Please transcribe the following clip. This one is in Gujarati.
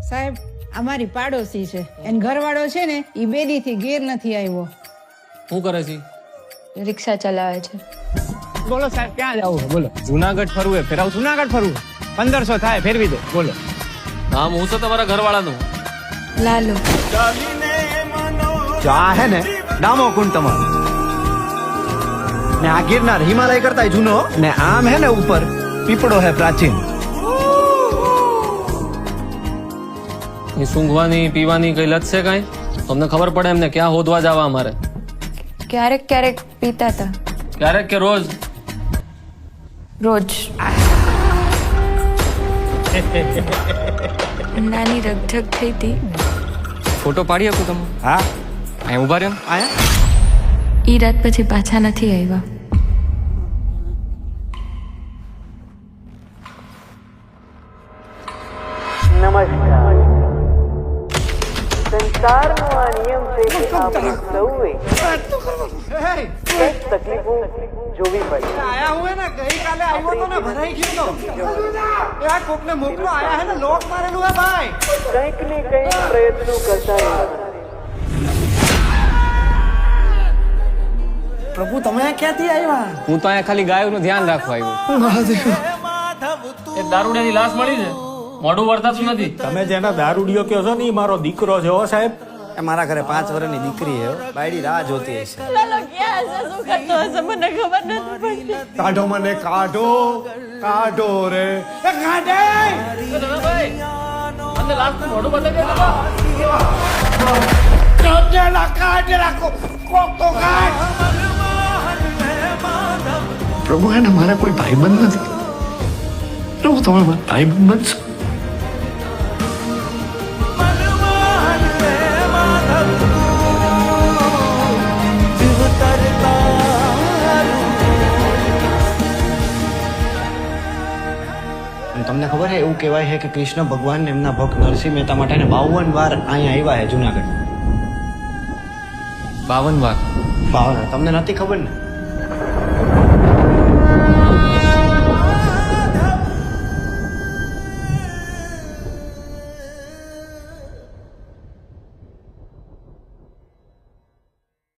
સાહેબ અમારી પાડોશી છે એન ઘરવાળો છે ને ઈ બેદીથી ઘેર નથી આવ્યો. શું કરે છે? રિક્ષા ચલાવે છે. બોલો સાહેબ ક્યાં જવું છે બોલો? જુનાગઢ ફરવું હે ફેરાવ જુનાગઢ ફરવું 1500 થાય ફેરવી દો બોલો. નામ હું છે તમારા ઘરવાળાનું? લાલો. જો આ હે ને ડામો કુંડ તમારો ને આ ગિરનાર હિમાલય કરતા જૂનો ને આમ હે ને ઉપર પીપળો હે પ્રાચીન. એ સૂંઘવાની પીવાની કઈ લત છે કાંઈ? તમને ખબર પડે એમને ક્યાં હોદવા જવા અમારે? ક્યારેક ક્યારેક પીતા હતા. ક્યારેક કે રોજ? રોજ. નાની રગઝગ થઈ હતી. ફોટો પાડી આપું તમે? હા અહીં ઉભા રહ્યો. આયા ઈ રાત પછી પાછા નથી આવ્યા. નમસ્કાર. સંસારનો આ નિયમ છે કે આપણે સૌએ કંઈક તકલીફો જોવી પડે. આયા હું હે ને ગઈકાલે આવ્યો તો ને ભરાઈ ગયો તો આ કોકને મોકલો આયા હે ને લોક મારેલું હે ભાઈ. કંઈક ને કંઈક પ્રયત્નો કરતા રહેવાના. પ્રભુ તમે ક્યાંથી આવ્યા? હું તો અહીંયા ખાલી ગાયોનું ધ્યાન રાખવા આવ્યો. એક દારૂડિયાની લાશ મળી છે, મોઢું વળતાતું નથી. તમે જેના દારૂડિયો કહો છો ને ઈ મારો દીકરો છે હો સાહેબ. એ મારા ઘરે 5 વર્ષની દીકરી હે બાયડી રાહ જોતી હશે. કાઢો મને કાઢો કાઢો રે કાઢે. મને લાશનું મોઢું બદલાઈ ગયું બાબા. પ્રભુ એને મારા કોઈ ભાઈબંધ નથી. પ્રભુ તમે મારા ભાઈબંધ બનશો. તમને ખબર છે એવું કહેવાય છે કે કૃષ્ણ ભગવાન એમના ભક્ત નરસિંહ મહેતા માટે 52 વાર અહીંયા આવ્યા છે જુનાગઢ. 52 વાર? 52 તમને નથી ખબર ને?